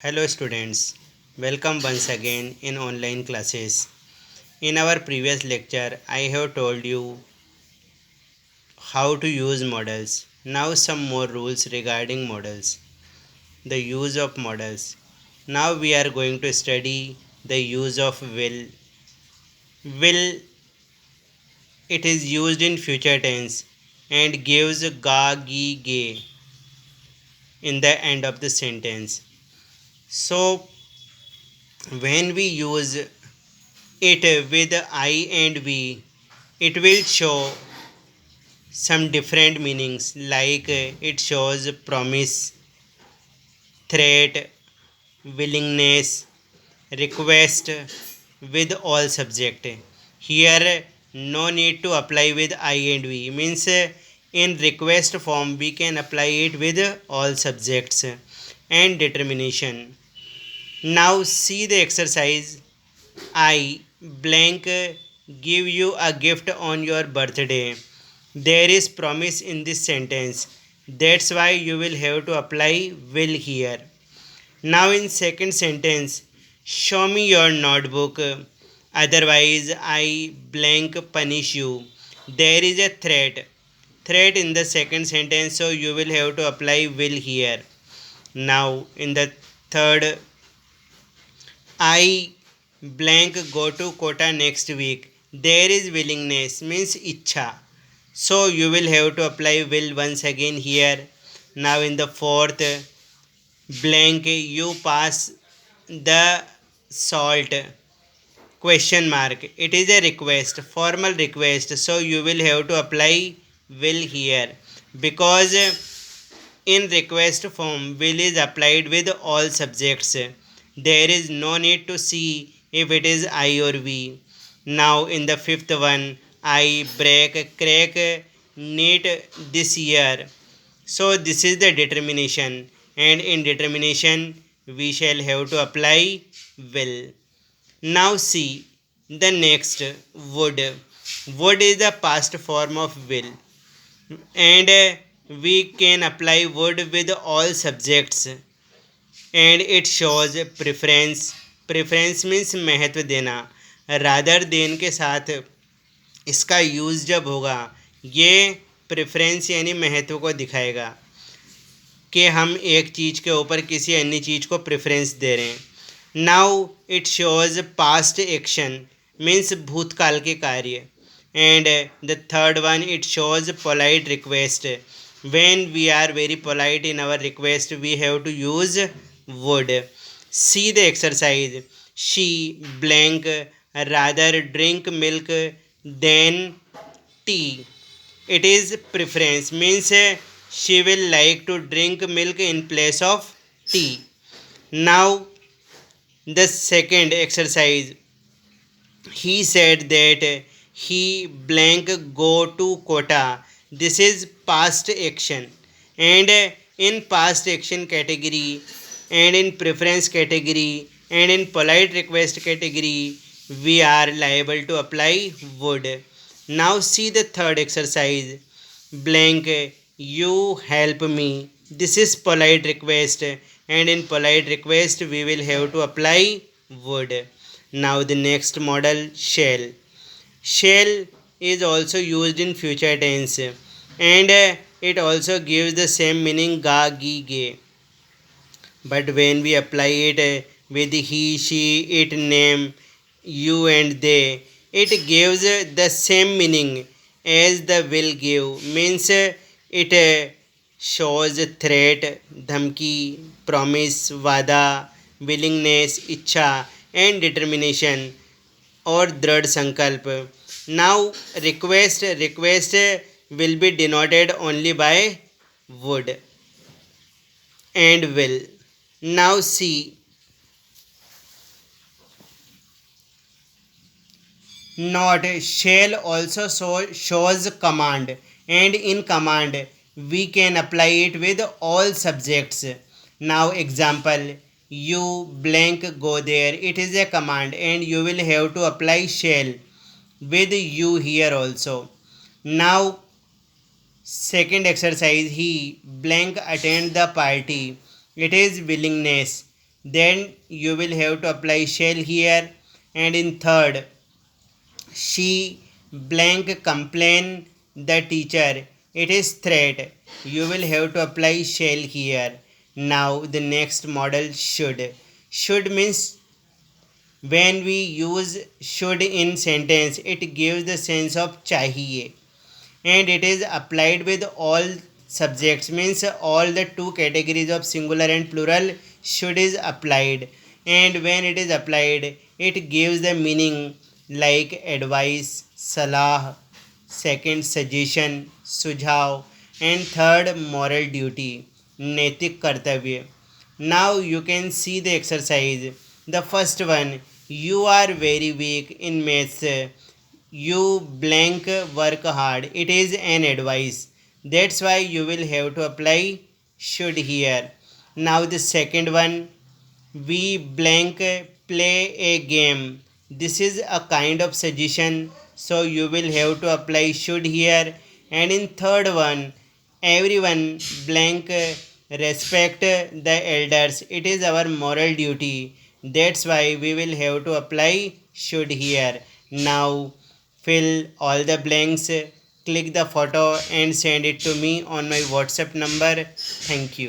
Hello students, welcome once again in online classes. In our previous lecture, I have told you how to use models. Now some more rules regarding models. The use of models. Now we are going to study the use of will. Will, it is used in future tense and gives ga gi ge in the end of the sentence. So when we use it with I and we, it will show some different meanings like it shows promise, threat, willingness, request with all subject. Here no need to apply with I and we means in request form we can apply it with all subjects and determination. Now see the exercise. I blank give you a gift on your birthday. There is promise in this sentence. That's why you will have to apply will here. Now in second sentence, show me your notebook. Otherwise I blank punish you. There is a threat. Threat in the second sentence, so you will have to apply will here. Now in the third, I blank go to Kota next week. There is willingness means ichha. So you will have to apply will once again here. Now in the fourth blank you pass the salt question mark. It is a request, formal request. So you will have to apply will here because in request form, will is applied with all subjects. There is no need to see if it is I or we. Now, in the fifth one, I break, crack, need this year. So, this is the determination, and in determination, we shall have to apply will. Now, see the next would. Would is the past form of will and we can apply would with all subjects and it shows preference means महत्व देना rather then के साथ इसका use जब होगा ये preference यानी महत्व को दिखाएगा कि हम एक चीज़ के ऊपर किसी अन्य चीज़ को प्रेफरेंस दे रहे हैं now it shows past action means भूतकाल के कार्य and the third one it shows polite request when we are very polite in our request we have to use would. See the exercise. She blank rather drink milk than tea. It is preference means she will like to drink milk in place of tea. Now the second exercise, he said that he blank go to Kota. This is past action and in past action category and in preference category and in polite request category we are liable to apply would. Now see the third exercise. Blank you help me. This is polite request and in polite request we will have to apply would. Now the next model shall. Shall is also used in future tense and it also gives the same meaning ga gi ge. But when we apply it with he, she, it, name, you and they, it gives the same meaning as the will give. Means it shows threat, dhamki, promise, vada, willingness, ichha and determination or dृढ़ संकल्प. Now request will be denoted only by would and will. Now see not shall also shows command and in command we can apply it with all subjects. Now example, you blank go there, it is a command and you will have to apply shall with you here also. Now second exercise, he blank attend the party, it is willingness Then you will have to apply shall here. And in third, she blank complain the teacher. It is threat. You will have to apply shall here. Now the next model should. Should means when we use should in sentence, it gives the sense of chahiye, and it is applied with all subjects, means all the two categories of singular and plural should is applied. And when it is applied, it gives the meaning like advice, salah, second suggestion, sujhav, and third moral duty, naitik kartavya. Now you can see the exercise. The first one, you are very weak in maths, you blank work hard. It is an advice. That's why you will have to apply should here. Now the second one, we blank play a game. This is a kind of suggestion, so you will have to apply should here. And in third one, everyone blank respect the elders. It is our moral duty. That's why we will have to apply should here. Now fill all the blanks, click the photo and send it to me on my WhatsApp number. Thank you.